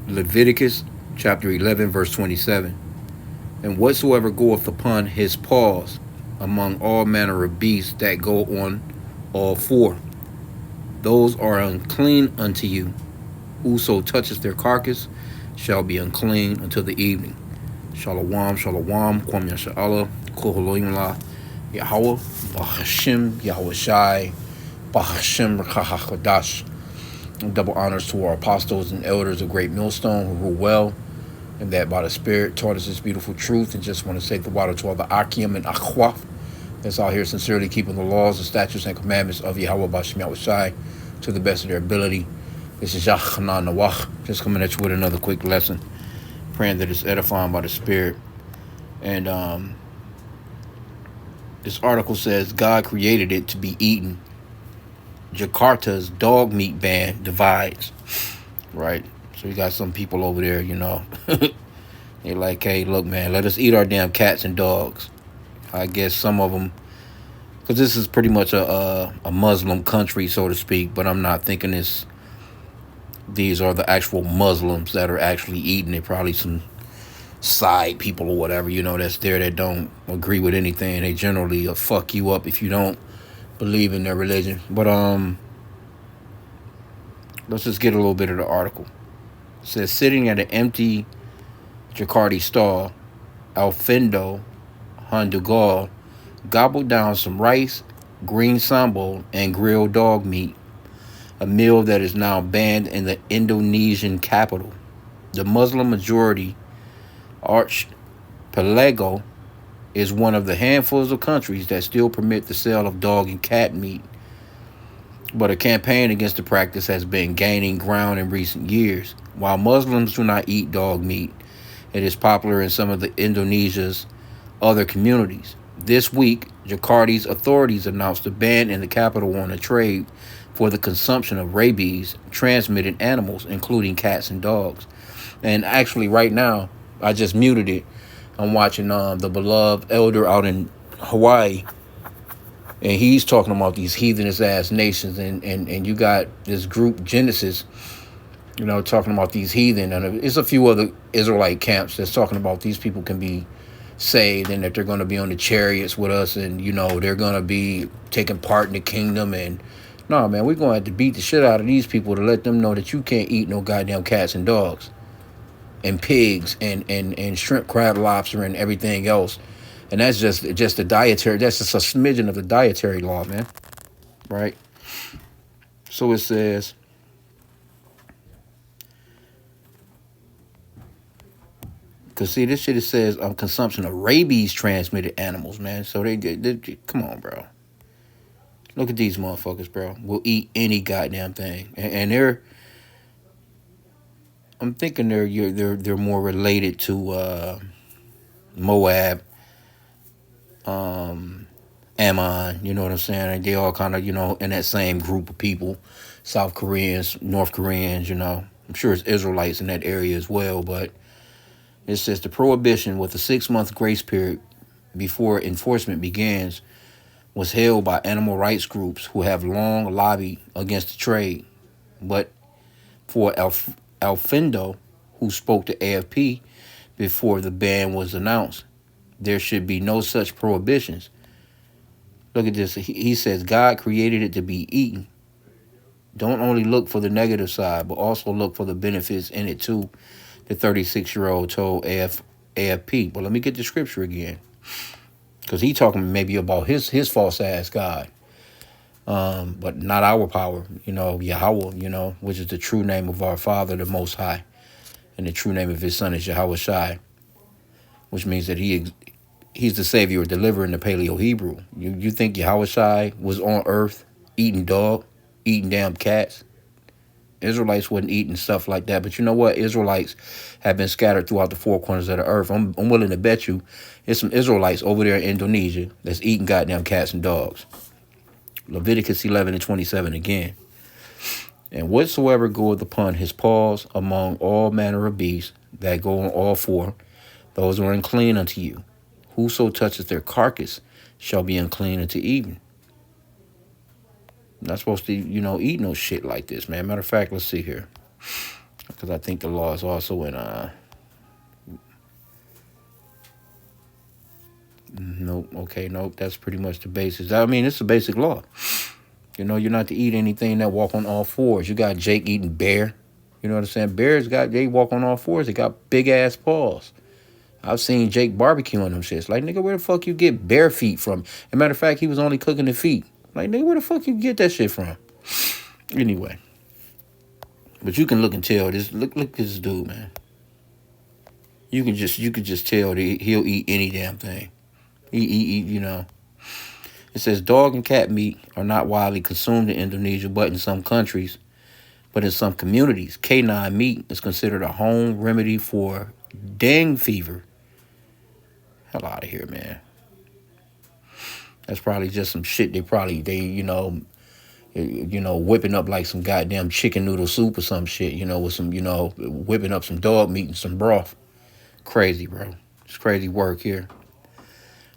Leviticus chapter 11, verse 27. And whatsoever goeth upon his paws among all manner of beasts that go on all four, those are unclean unto you. Whoso touches their carcass shall be unclean until the evening. Shalom, shalom, kwam yasha'Allah, koholoim la, Yahweh, Bahashim, Yahweh Shai, Bahashim, Rakahakadash. Double honors to our apostles and elders of Great Millstone who rule well, and that by the Spirit taught us this beautiful truth. And just want to say the water to all the H.I.M and H.I.M that's out here sincerely keeping the laws, the statutes, and commandments of Yahweh Bashim Yahweh Shai to the best of their ability. This is Yachna Nawach, just coming at you with another quick lesson, praying that it's edifying by the Spirit. And this article says God created it to be eaten. Jakarta's dog meat ban divides. Right? So you got some people over there, they're like, hey, look, man, let us eat our damn cats and dogs. I guess some of them, because this is pretty much a Muslim country, so to speak, but I'm not thinking these are the actual Muslims that are actually eating it. Probably some side people or whatever, that's there that don't agree with anything. They generally fuck you up if you don't believe in their religion. But let's just get a little bit of the article. It says, sitting at an empty Jakarta stall, Alfindo Handugal gobbled down some rice, green sambal, and grilled dog meat, a meal that is now banned in the Indonesian capital. The Muslim majority archipelago is one of the handfuls of countries that still permit the sale of dog and cat meat. But a campaign against the practice has been gaining ground in recent years. While Muslims do not eat dog meat, it is popular in some of the Indonesia's other communities. This week, Jakarta's authorities announced a ban in the capital on the trade for the consumption of rabies-transmitted animals, including cats and dogs. And actually, right now, I just muted it. I'm watching the beloved elder out in Hawaii, and he's talking about these heathenous ass nations, and you got this group Genesis, talking about these heathen, and there's a few other Israelite camps that's talking about these people can be saved and that they're going to be on the chariots with us, and they're going to be taking part in the kingdom. And no, man, we're going to have to beat the shit out of these people to let them know that you can't eat no goddamn cats and dogs and pigs and shrimp, crab, lobster, and everything else. And that's just the dietary. That's just a smidgen of the dietary law, man. Right? So it says, because see, this shit, it says consumption of rabies transmitted animals, man. So they come on, bro. Look at these motherfuckers, bro. Will eat any goddamn thing, and I'm thinking they're more related to Moab, Ammon, you know what I'm saying? They all kind of, in that same group of people. South Koreans, North Koreans, I'm sure it's Israelites in that area as well, but it says the prohibition with a 6-month grace period before enforcement begins was held by animal rights groups who have long lobbied against the trade. But for Alfindo, who spoke to AFP before the ban was announced, there should be no such prohibitions. Look at this. He says God created it to be eaten. Don't only look for the negative side, but also look for the benefits in it too, the 36-year-old told AFP. But let me get the scripture again, because he talking maybe about his false ass God, but not our power, Yahweh, which is the true name of our Father, the Most High, and the true name of His Son is Yahweh Shai, which means that He's the Savior or deliverer in the Paleo Hebrew. You think Yahweh Shai was on earth eating damn cats? Israelites wasn't eating stuff like that. But you know what? Israelites have been scattered throughout the four corners of the earth. I'm willing to bet you there's some Israelites over there in Indonesia that's eating goddamn cats and dogs. Leviticus 11 and 27 again. And whatsoever goeth upon his paws among all manner of beasts that go on all four, those are unclean unto you. Whoso touches their carcass shall be unclean unto evening. Not supposed to, eat no shit like this, man. Matter of fact, let's see here. because I think the law is also in nope. Okay, nope. That's pretty much the basis. I mean, it's a basic law. You know, you're not to eat anything that walk on all fours. You got Jake eating bear. You know what I'm saying? Bears they walk on all fours. They got big ass paws. I've seen Jake barbecuing them shits. Like, nigga, where the fuck you get bare feet from? As a matter of fact, he was only cooking the feet. Like, nigga, where the fuck you get that shit from? Anyway, but you can look and tell. Look at this dude, man. You could just tell that he'll eat any damn thing. You know. It says dog and cat meat are not widely consumed in Indonesia, but in some countries, but in some communities, canine meat is considered a home remedy for dengue fever. Hell out of here, man. That's probably just some shit whipping up like some goddamn chicken noodle soup or some shit, with some, whipping up some dog meat and some broth. Crazy, bro. It's crazy work here.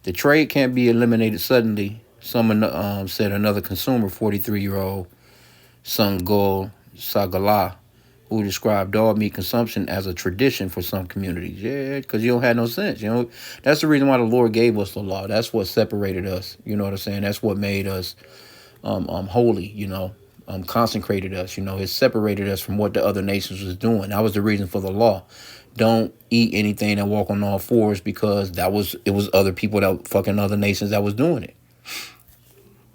The trade can't be eliminated suddenly. Someone said another consumer, 43-year-old Sungul Sagala, who described dog meat consumption as a tradition for some communities. Yeah, because you don't have no sense. That's the reason why the Lord gave us the law. That's what separated us. You know what I'm saying? That's what made us holy. Consecrated us. It separated us from what the other nations was doing. That was the reason for the law. Don't eat anything that walk on all fours, because it was other people that fucking other nations that was doing it.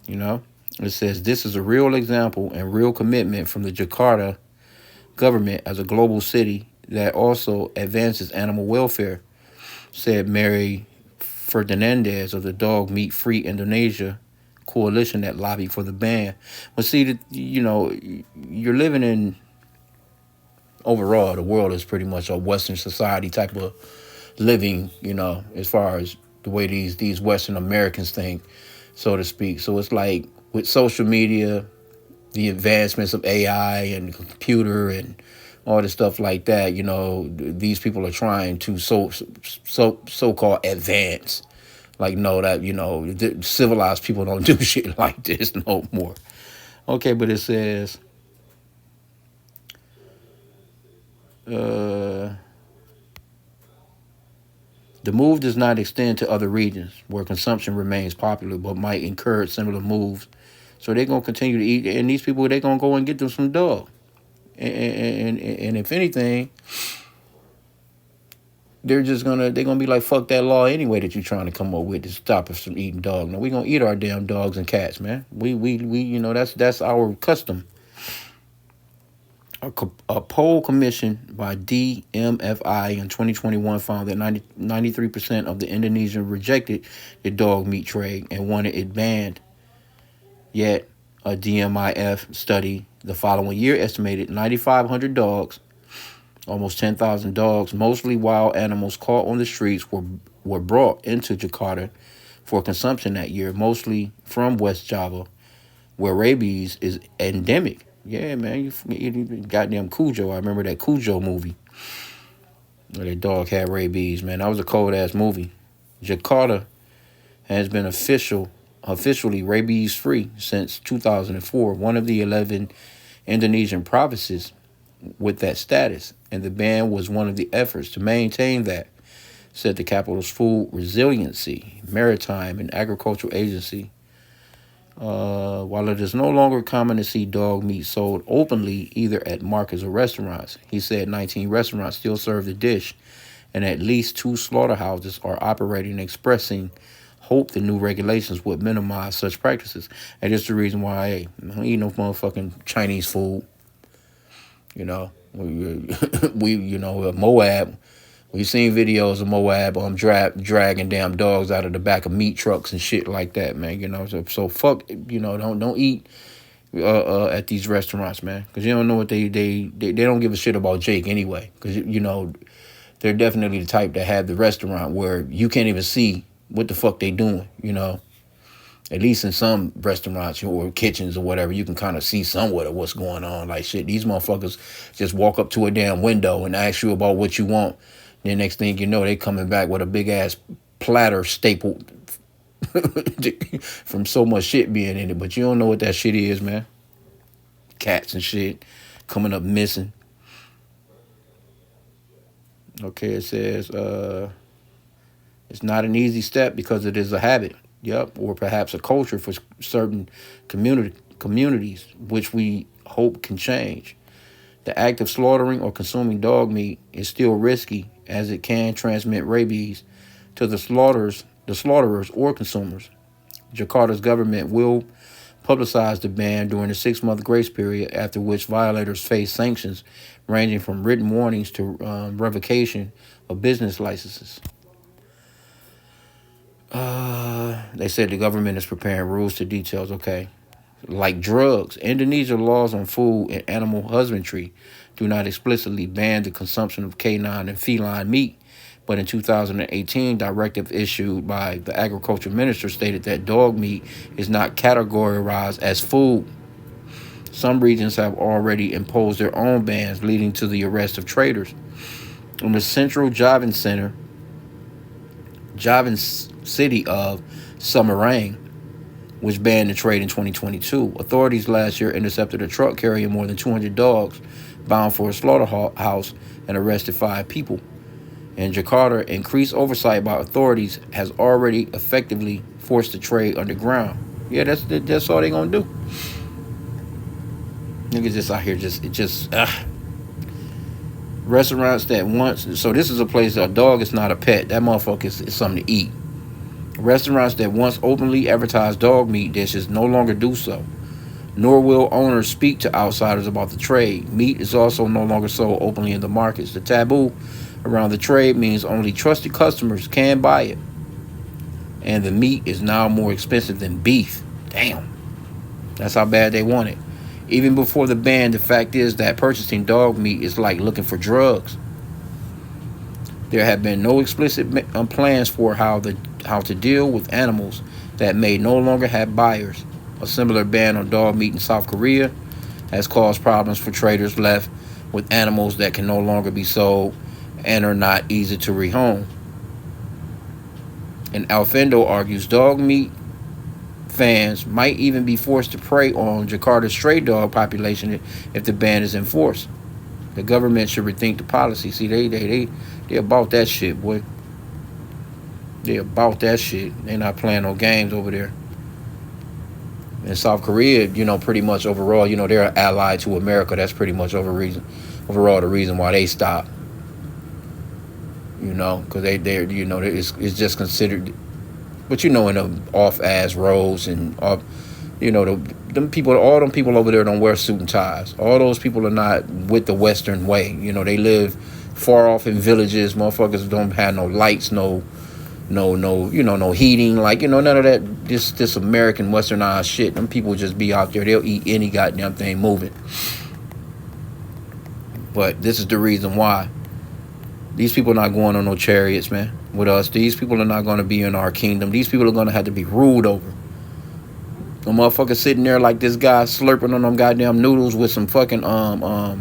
It says this is a real example and real commitment from the Jakarta government as a global city that also advances animal welfare, said Mary Fernandez of the Dog Meat Free Indonesia coalition that lobbied for the ban. But see, you're living in, overall, the world is pretty much a Western society type of living, as far as the way these Western Americans think, so to speak. So it's like with social media, the advancements of AI and computer and all the stuff like that, these people are trying to so-called advance. Like, no, that, civilized people don't do shit like this no more. Okay, but it says, the move does not extend to other regions where consumption remains popular, but might encourage similar moves. So they're going to continue to eat, and these people, they're going to go and get them some dog. And if anything, they're gonna be like, fuck that law anyway that you're trying to come up with to stop us from eating dog. No, we're gonna eat our damn dogs and cats, man. We that's our custom. A poll commissioned by DMFI in 2021 found that 93% of the Indonesians rejected the dog meat trade and wanted it banned. Yet, a DMIF study the following year estimated 9,500 dogs, almost 10,000 dogs, mostly wild animals caught on the streets, were brought into Jakarta for consumption that year, mostly from West Java, where rabies is endemic. Yeah, man, you goddamn Cujo. I remember that Cujo movie where that dog had rabies, man. That was a cold-ass movie. Jakarta has been officially rabies-free since 2004, one of the 11 Indonesian provinces with that status, and the ban was one of the efforts to maintain that, said the capital's Food Resiliency, Maritime, and Agricultural Agency. While it is no longer common to see dog meat sold openly either at markets or restaurants, he said 19 restaurants still serve the dish, and at least 2 slaughterhouses are operating, expressing hope the new regulations would minimize such practices. And that's the reason why, hey, I don't eat no motherfucking Chinese food. Moab. We've seen videos of Moab dragging damn dogs out of the back of meat trucks and shit like that, man. So fuck, don't eat at these restaurants, man, because you don't know what they don't give a shit about Jake anyway, because they're definitely the type that have the restaurant where you can't even see what the fuck they doing, At least in some restaurants or kitchens or whatever, you can kind of see somewhat of what's going on. Like, shit, these motherfuckers just walk up to a damn window and ask you about what you want. Then next thing you know, they coming back with a big ass platter stapled from so much shit being in it. But you don't know what that shit is, man. Cats and shit coming up missing. Okay, it says it's not an easy step because it is a habit. Yep, or perhaps a culture for certain communities, which we hope can change. The act of slaughtering or consuming dog meat is still risky as it can transmit rabies to the slaughterers or consumers. Jakarta's government will publicize the ban during the 6 month grace period, after which violators face sanctions ranging from written warnings to revocation of business licenses. They said the government is preparing rules to details. Okay. Like drugs, Indonesia laws on food and animal husbandry do not explicitly ban the consumption of canine and feline meat, but in 2018, directive issued by the agriculture minister stated that dog meat is not categorized as food. Some regions have already imposed their own bans, leading to the arrest of traders. In the central Javan city of Semarang, which banned the trade in 2022. Authorities last year intercepted a truck carrying more than 200 dogs bound for a slaughterhouse and arrested 5 people. In Jakarta, increased oversight by authorities has already effectively forced the trade underground. Yeah, that's all they gonna do. Niggas just out here just restaurants that once, so this is a place that a dog is not a pet. That motherfucker is something to eat. Restaurants that once openly advertised dog meat dishes no longer do so, nor will owners speak to outsiders about the trade. Meat is also no longer sold openly in the markets. The taboo around the trade means only trusted customers can buy it. And the meat is now more expensive than beef. Damn. That's how bad they want it. Even before the ban, the fact is that purchasing dog meat is like looking for drugs. There have been no explicit plans for how to deal with animals that may no longer have buyers. A similar ban on dog meat in South Korea has caused problems for traders left with animals that can no longer be sold and are not easy to rehome. And Alfendo argues dog meat fans might even be forced to prey on Jakarta's stray dog population if the ban is enforced. The government should rethink the policy. See, they about that shit, boy. They about that shit. They not playing no games over there. In South Korea, pretty much overall, they're an ally to America. That's pretty much overall the reason why they stopped. Because it's just considered, but in the off-ass roads and all, them people over there don't wear suit and ties. All those people are not with the Western way. They live far off in villages. Motherfuckers don't have no lights, no heating, none of that. This American westernized shit. Them people just be out there. They'll eat any goddamn thing moving. But this is the reason why. These people are not going on no chariots, man, with us. These people are not going to be in our kingdom. These people are going to have to be ruled over. The motherfucker sitting there like this guy slurping on them goddamn noodles with some fucking a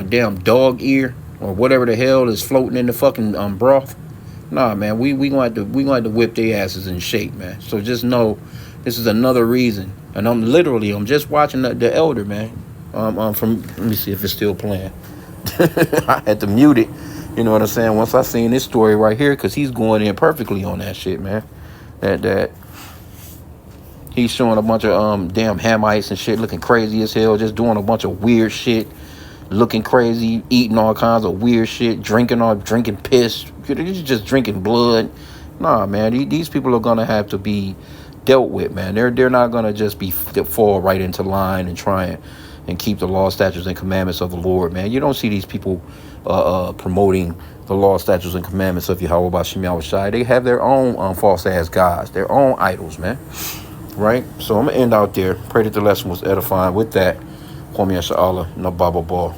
damn dog ear or whatever the hell is floating in the fucking broth. Nah, man, we going to to whip their asses in shape, man. So just know this is another reason. And I'm just watching the elder, man. From, let me see if it's still playing. I had to mute it. You know what I'm saying? Once I seen this story right here, because he's going in perfectly on that shit, man. That he's showing a bunch of damn Hamites and shit looking crazy as hell, just doing a bunch of weird shit, looking crazy, eating all kinds of weird shit, drinking piss, just drinking blood. Nah, man, these people are gonna have to be dealt with, man. They're not gonna just fall right into line and try and keep the law, statutes, and commandments of the Lord, man. You don't see these people promoting the law, statutes, and commandments of Yahweh Shai. They have their own false ass gods, their own idols, man. Right? So I'm gonna end out there. Pray that the lesson was edifying. With that, Kwame Inshallah, no Baba Ball.